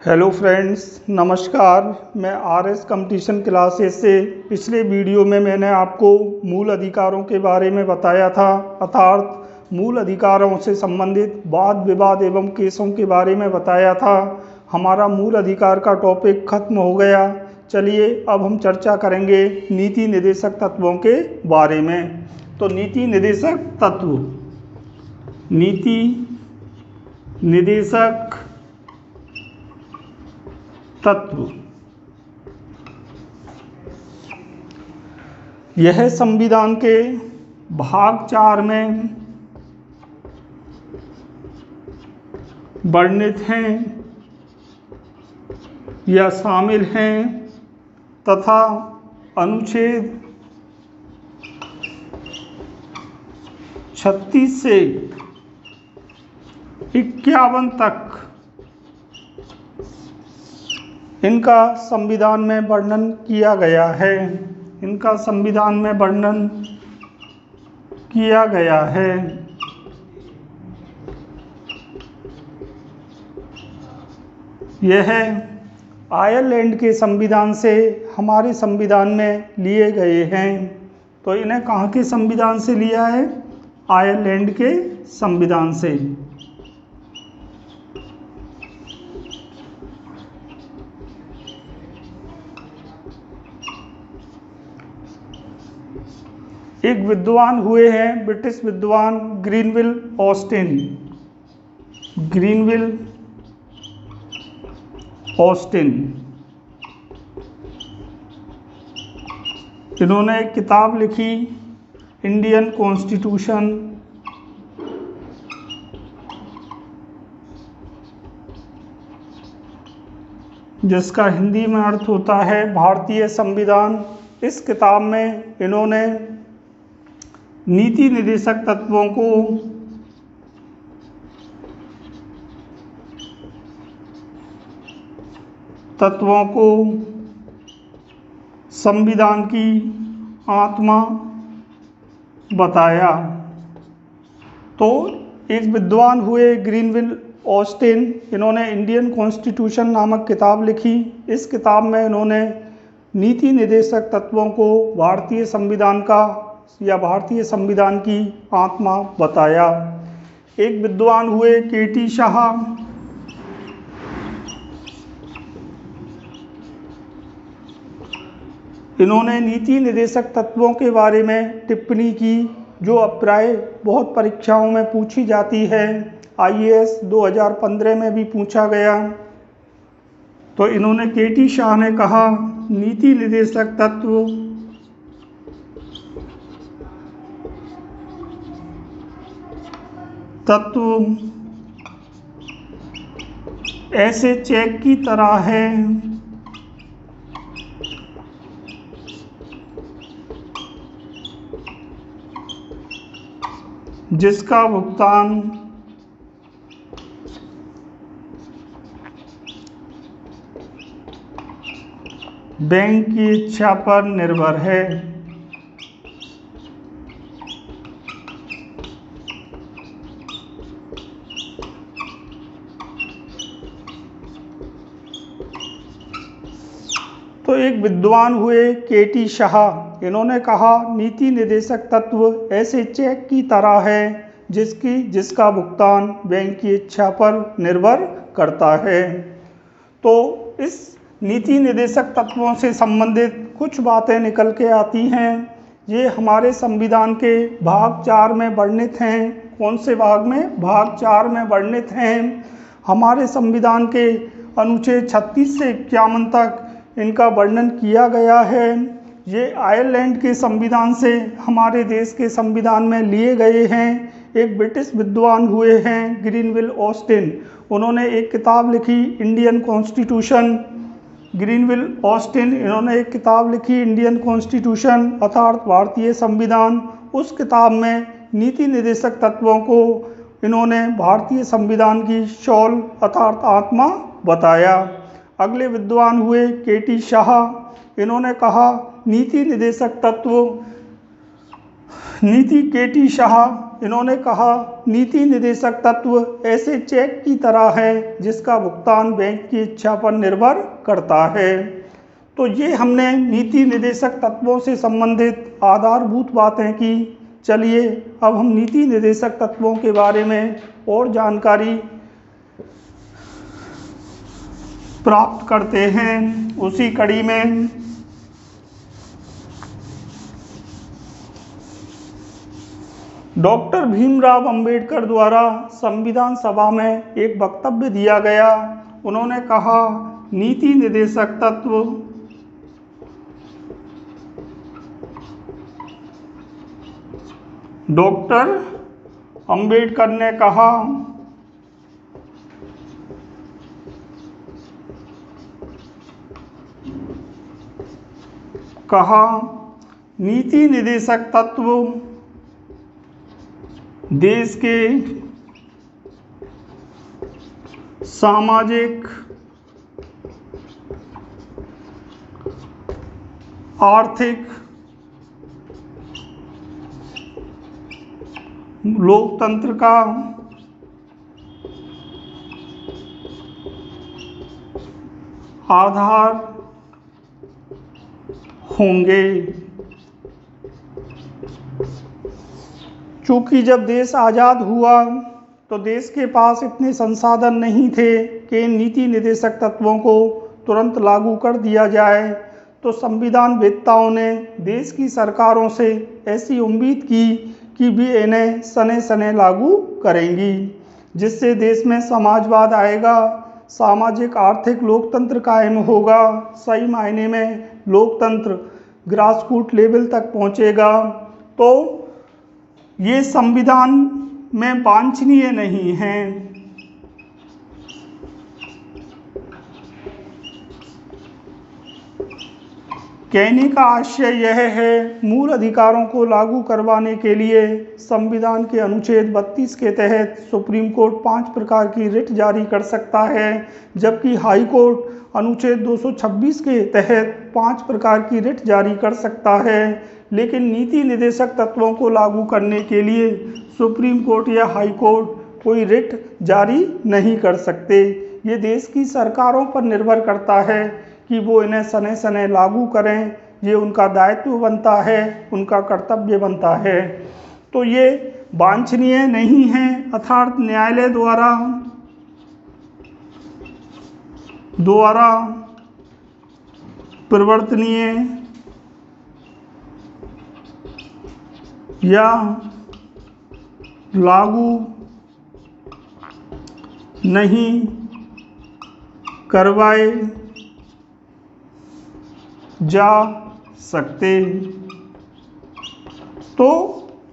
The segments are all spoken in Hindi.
हेलो फ्रेंड्स, नमस्कार। मैं आरएस कंपटीशन क्लासेस से पिछले वीडियो में मैंने आपको मूल अधिकारों के बारे में बताया था, अर्थात मूल अधिकारों से संबंधित वाद विवाद एवं केसों के बारे में बताया था। हमारा मूल अधिकार का टॉपिक खत्म हो गया। चलिए अब हम चर्चा करेंगे नीति निर्देशक तत्वों के बारे में। तो नीति निर्देशक तत्व, नीति निर्देशक तत्व यह संविधान के भाग 4 में वर्णित हैं या शामिल हैं तथा अनुच्छेद 36 से 51 तक इनका संविधान में वर्णन किया गया है। इनका संविधान में वर्णन किया गया है। यह आयरलैंड के संविधान से हमारे संविधान में लिए गए हैं। तो इन्हें कहाँ के संविधान से लिया है? आयरलैंड के संविधान से। एक विद्वान हुए हैं, ब्रिटिश विद्वान ग्रीनविल ऑस्टिन। ग्रीनविल ऑस्टिन, इन्होंने एक किताब लिखी इंडियन कॉन्स्टिट्यूशन, जिसका हिंदी में अर्थ होता है भारतीय संविधान। इस किताब में इन्होंने नीति निर्देशक तत्वों को संविधान की आत्मा बताया। तो एक विद्वान हुए ग्रीनविल ऑस्टिन, इन्होंने इंडियन कॉन्स्टिट्यूशन नामक किताब लिखी। इस किताब में इन्होंने नीति निर्देशक तत्वों को भारतीय संविधान का या भारतीय संविधान की आत्मा बताया। एक विद्वान हुए केटी शाह, इन्होंने नीति निर्देशक तत्वों के बारे में टिप्पणी की, जो प्राय बहुत परीक्षाओं में पूछी जाती है। आईएएस 2015 में भी पूछा गया। तो इन्होंने केटी शाह ने कहा, नीति निर्देशक तत्व ऐसे चेक की तरह है जिसका भुगतान बैंक की इच्छा पर निर्भर है। तो एक विद्वान हुए केटी शाह, इन्होंने कहा नीति निर्देशक तत्व ऐसे चेक की तरह है जिसका भुगतान बैंक की इच्छा पर निर्भर करता है। तो इस नीति निर्देशक तत्वों से संबंधित कुछ बातें निकल के आती हैं। ये हमारे संविधान के भाग 4 में वर्णित हैं। कौन से भाग में? भाग 4 में वर्णित हैं। हमारे संविधान के अनुच्छेद 36 से 51 तक इनका वर्णन किया गया है। ये आयरलैंड के संविधान से हमारे देश के संविधान में लिए गए हैं। एक ब्रिटिश विद्वान हुए हैं ग्रीनविल ऑस्टिन, उन्होंने एक किताब लिखी इंडियन कॉन्स्टिट्यूशन। ग्रीनविल ऑस्टिन, इन्होंने एक किताब लिखी इंडियन कॉन्स्टिट्यूशन अर्थात भारतीय संविधान। उस किताब में नीति निर्देशक तत्वों को इन्होंने भारतीय संविधान की शॉल अर्थात आत्मा बताया। अगले विद्वान हुए केटी शाह, इन्होंने कहा नीति निर्देशक तत्व, नीति केटी शाह इन्होंने कहा नीति निर्देशक तत्व ऐसे चेक की तरह है जिसका भुगतान बैंक की इच्छा पर निर्भर करता है। तो ये हमने नीति निर्देशक तत्वों से संबंधित आधारभूत बातें की। चलिए अब हम नीति निर्देशक तत्वों के बारे में और जानकारी प्राप्त करते हैं। उसी कड़ी में डॉक्टर भीमराव अंबेडकर द्वारा संविधान सभा में एक वक्तव्य दिया गया। उन्होंने कहा नीति निर्देशक तत्व डॉक्टर अंबेडकर ने कहा नीति निर्देशक तत्व देश के सामाजिक, आर्थिक, लोकतंत्र का आधार होंगे। चूंकि जब देश आज़ाद हुआ तो देश के पास इतने संसाधन नहीं थे कि इन नीति निर्देशक तत्वों को तुरंत लागू कर दिया जाए। तो संविधान वेत्ताओं ने देश की सरकारों से ऐसी उम्मीद की कि भी इन्हें सने सने लागू करेंगी, जिससे देश में समाजवाद आएगा, सामाजिक आर्थिक लोकतंत्र कायम होगा, सही मायने में लोकतंत्र ग्रासरूट लेवल तक पहुंचेगा। तो ये संविधान में वांछनीय नहीं है। कहने का आशय यह है, मूल अधिकारों को लागू करवाने के लिए संविधान के अनुच्छेद 32 के तहत सुप्रीम कोर्ट 5 प्रकार की रिट जारी कर सकता है, जबकि हाई कोर्ट अनुच्छेद 226 के तहत 5 प्रकार की रिट जारी कर सकता है। लेकिन नीति निर्देशक तत्वों को लागू करने के लिए सुप्रीम कोर्ट या हाई कोर्ट कोई रिट जारी नहीं कर सकते। ये देश की सरकारों पर निर्भर करता है कि वो इन्हें सने सने लागू करें। ये उनका दायित्व बनता है, उनका कर्तव्य बनता है। तो ये वांछनीय नहीं है, अर्थात न्यायालय द्वारा परिवर्तनीय या लागू नहीं करवाए जा सकते। तो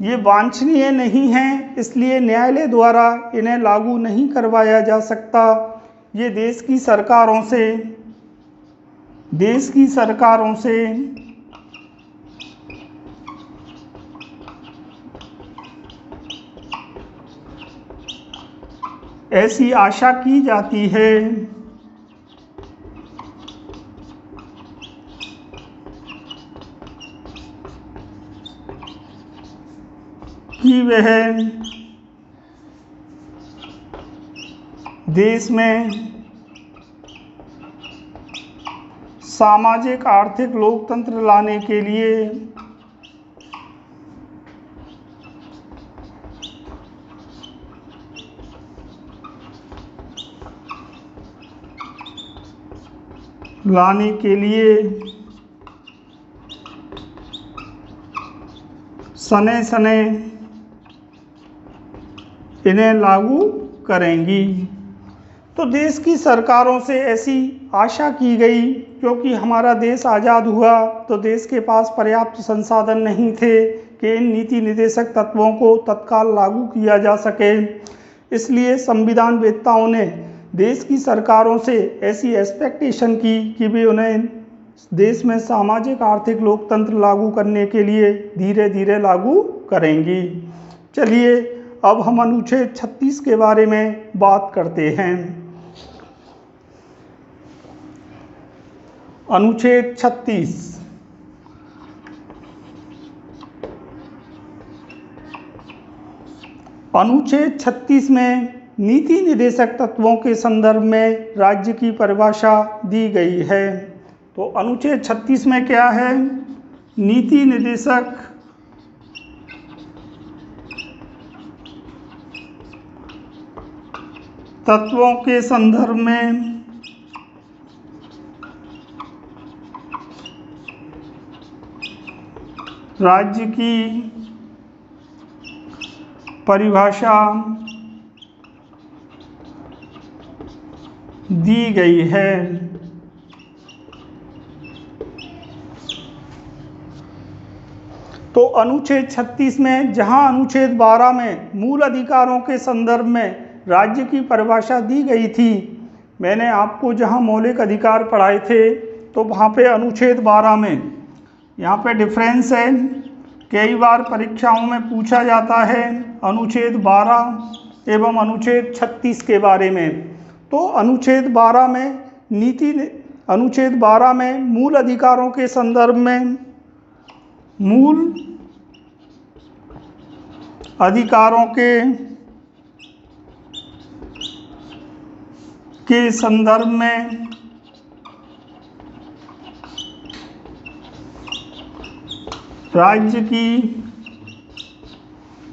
ये वांछनीय नहीं है, इसलिए न्यायालय द्वारा इन्हें लागू नहीं करवाया जा सकता। ये देश की सरकारों से ऐसी आशा की जाती है कि वह देश में सामाजिक आर्थिक लोकतंत्र लाने के लिए सने सने इन्हें लागू करेंगी। तो देश की सरकारों से ऐसी आशा की गई, क्योंकि हमारा देश आज़ाद हुआ तो देश के पास पर्याप्त संसाधन नहीं थे कि इन नीति निर्देशक तत्वों को तत्काल लागू किया जा सके। इसलिए संविधान वेत्ताओं ने देश की सरकारों से ऐसी एक्सपेक्टेशन की कि वे उन्हें देश में सामाजिक आर्थिक लोकतंत्र लागू करने के लिए धीरे धीरे लागू करेंगी। चलिए अब हम अनुच्छेद 36 के बारे में बात करते हैं। अनुच्छेद 36 अनुच्छेद 36 में नीति निर्देशक तत्वों के संदर्भ में राज्य की परिभाषा दी गई है। तो अनुच्छेद 36 में क्या है? नीति निर्देशक तत्वों के संदर्भ में राज्य की परिभाषा दी गई है। तो अनुच्छेद 36 में जहां अनुच्छेद 12 में मूल अधिकारों के संदर्भ में राज्य की परिभाषा दी गई थी, मैंने आपको जहां मौलिक अधिकार पढ़ाए थे तो वहां पे अनुच्छेद 12 में यहाँ पे डिफरेंस है। कई बार परीक्षाओं में पूछा जाता है अनुच्छेद 12 एवं अनुच्छेद 36 के बारे में। तो अनुच्छेद 12 में मूल अधिकारों के संदर्भ में मूल अधिकारों के संदर्भ में राज्य की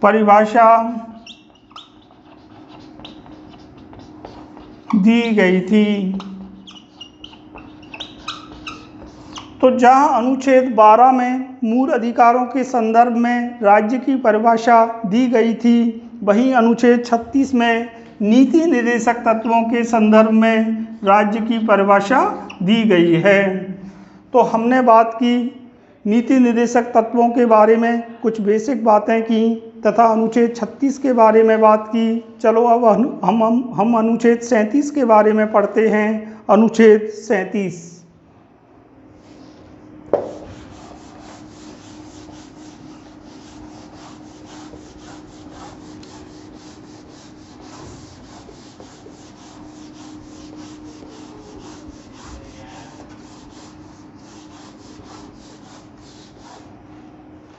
परिभाषा दी गई थी। तो जहां अनुच्छेद 12 में मूल अधिकारों के संदर्भ में राज्य की परिभाषा दी गई थी, वहीं अनुच्छेद 36 में नीति निर्देशक तत्वों के संदर्भ में राज्य की परिभाषा दी गई है। तो हमने बात की नीति निर्देशक तत्वों के बारे में, कुछ बेसिक बातें की तथा अनुच्छेद 36 के बारे में बात की। चलो अब हम अनुच्छेद 37 के बारे में पढ़ते हैं। अनुच्छेद 37।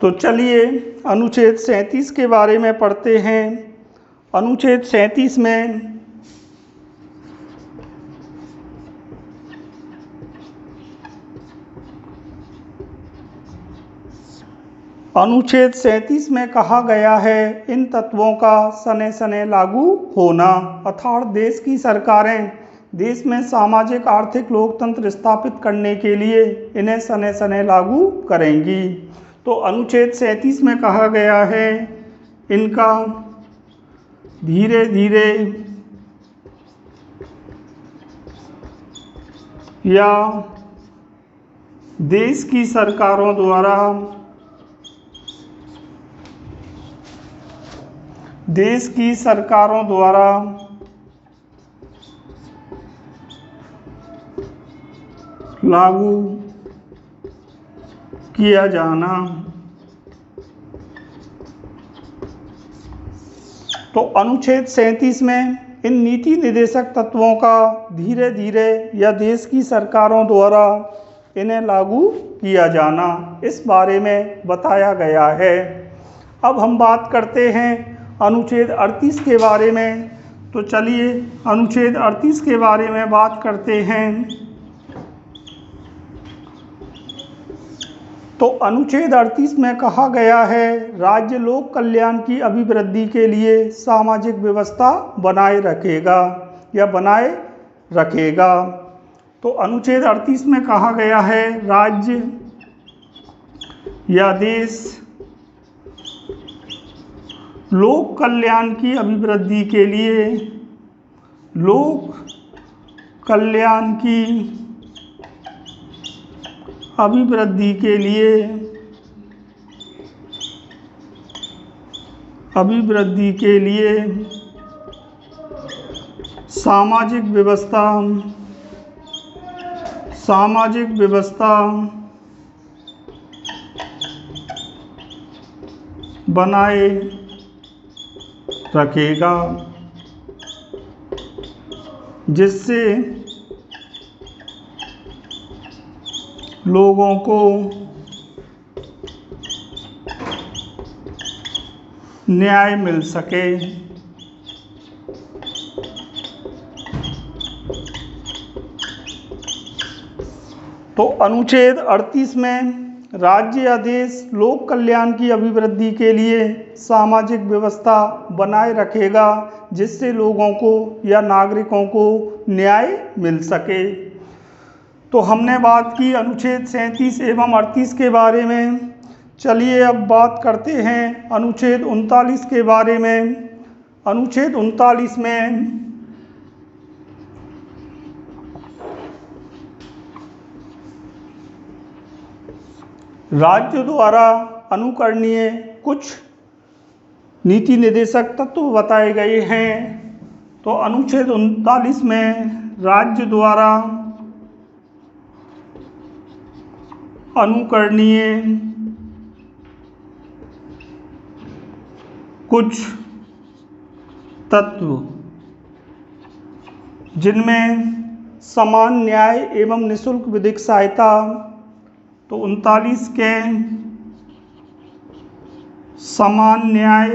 तो चलिए अनुच्छेद 37 के बारे में पढ़ते हैं। अनुच्छेद 37 में कहा गया है इन तत्वों का सने सने लागू होना, अर्थात देश की सरकारें देश में सामाजिक आर्थिक लोकतंत्र स्थापित करने के लिए इन्हें सने सने लागू करेंगी। तो अनुच्छेद 37 में कहा गया है इनका धीरे धीरे या देश की सरकारों द्वारा लागू किया जाना। तो अनुच्छेद 37 में इन नीति निर्देशक तत्वों का धीरे धीरे या देश की सरकारों द्वारा इन्हें लागू किया जाना, इस बारे में बताया गया है। अब हम बात करते हैं अनुच्छेद 38 के बारे में। तो चलिए अनुच्छेद 38 के बारे में बात करते हैं। तो अनुच्छेद 38 में कहा गया है राज्य लोक कल्याण की अभिवृद्धि के लिए सामाजिक व्यवस्था बनाए रखेगा। तो अनुच्छेद 38 में कहा गया है राज्य या देश लोक कल्याण की अभिवृद्धि के लिए सामाजिक व्यवस्था बनाए रखेगा, जिससे न्याय मिल सके। तो अनुच्छेद 38 में राज्य या देश लोक कल्याण की अभिवृद्धि के लिए सामाजिक व्यवस्था बनाए रखेगा जिससे लोगों को या नागरिकों को न्याय मिल सके। तो हमने बात की अनुच्छेद 37 एवं 38 के बारे में। चलिए अब बात करते हैं अनुच्छेद 39 के बारे में। अनुच्छेद 39 में राज्य द्वारा अनुकरणीय कुछ नीति निर्देशक तत्व बताए गए हैं। तो अनुच्छेद 39 में राज्य द्वारा अनुकरणीय कुछ तत्व जिनमें समान न्याय एवं निःशुल्क विधिक सहायता। तो 39 के समान न्याय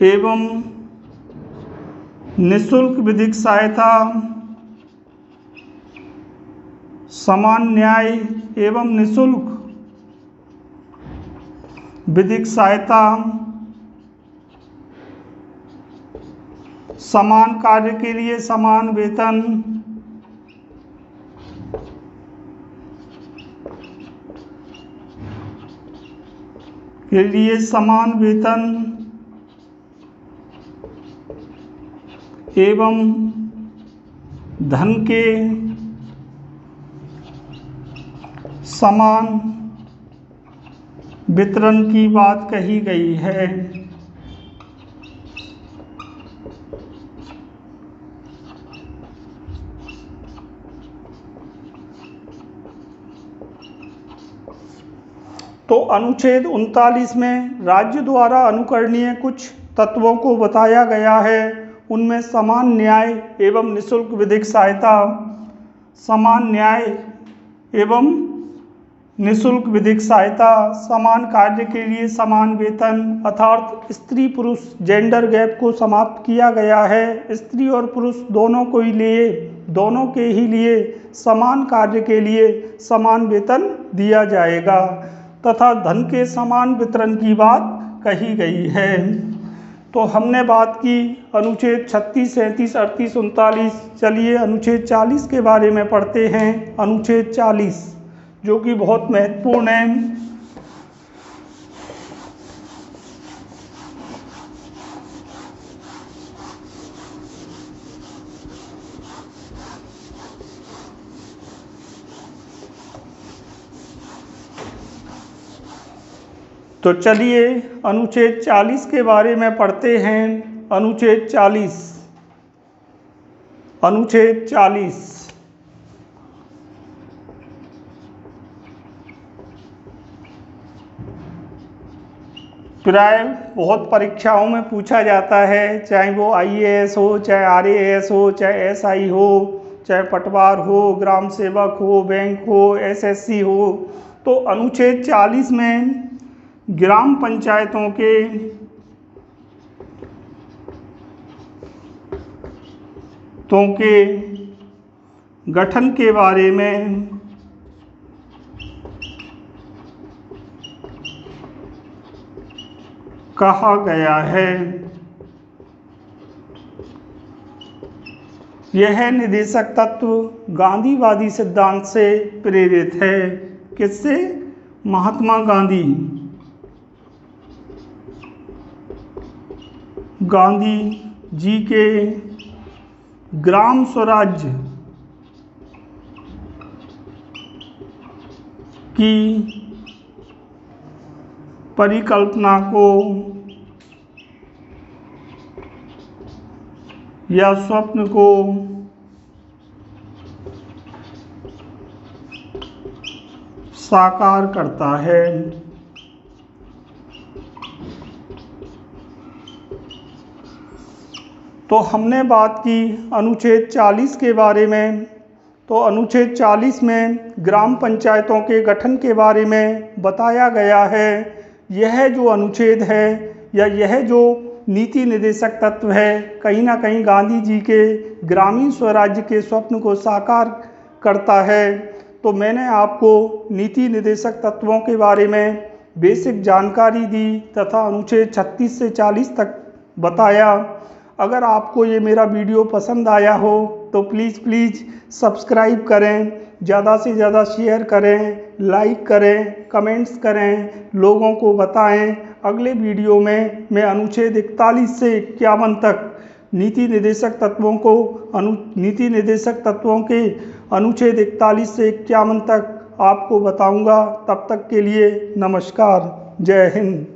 एवं निःशुल्क विधिक सहायता, समान न्याय एवं निःशुल्क विधिक सहायता, समान कार्य के लिए समान वेतन, के लिए समान वेतन एवं धन के समान वितरण की बात कही गई है। तो अनुच्छेद 39 में राज्य द्वारा अनुकरणीय कुछ तत्वों को बताया गया है। उनमें समान न्याय एवं निःशुल्क विधिक सहायता, समान न्याय एवं निःशुल्क विधिक सहायता, समान कार्य के लिए समान वेतन अर्थात स्त्री पुरुष जेंडर गैप को समाप्त किया गया है। स्त्री और पुरुष दोनों के ही लिए समान कार्य के लिए समान वेतन दिया जाएगा तथा धन के समान वितरण की बात कही गई है। तो हमने बात की अनुच्छेद 36, 37, 38, 39। चलिए अनुच्छेद 40 के बारे में पढ़ते हैं। अनुच्छेद 40 जो कि बहुत महत्वपूर्ण है। तो चलिए अनुच्छेद 40 के बारे में पढ़ते हैं। अनुच्छेद 40 प्राय बहुत परीक्षाओं में पूछा जाता है, चाहे वो IAS हो, चाहे RAS हो, चाहे SI हो, चाहे पटवार हो, ग्राम सेवक हो, बैंक हो, SSC हो। तो अनुच्छेद 40 में ग्राम पंचायतों के गठन के बारे में कहा गया है। यह निदेशक तत्व गांधीवादी सिद्धांत से प्रेरित है। किससे? महात्मा गांधी जी के ग्राम स्वराज्य की परिकल्पना को या स्वप्न को साकार करता है। तो हमने बात की अनुच्छेद 40 के बारे में। तो अनुच्छेद 40 में ग्राम पंचायतों के गठन के बारे में बताया गया है। यह जो अनुच्छेद है या यह जो नीति निर्देशक तत्व है, कहीं ना कहीं गांधी जी के ग्रामीण स्वराज्य के स्वप्न को साकार करता है। तो मैंने आपको नीति निर्देशक तत्वों के बारे में बेसिक जानकारी दी तथा अनुच्छेद 36 से 40 तक बताया। अगर आपको ये मेरा वीडियो पसंद आया हो तो प्लीज़ सब्सक्राइब करें, ज़्यादा से ज़्यादा शेयर करें, लाइक करें, कमेंट्स करें, लोगों को बताएं। अगले वीडियो में मैं अनुच्छेद 41 से 51 तक नीति निर्देशक तत्वों के अनुच्छेद 41 से 51 तक आपको बताऊंगा। तब तक के लिए नमस्कार, जय हिंद।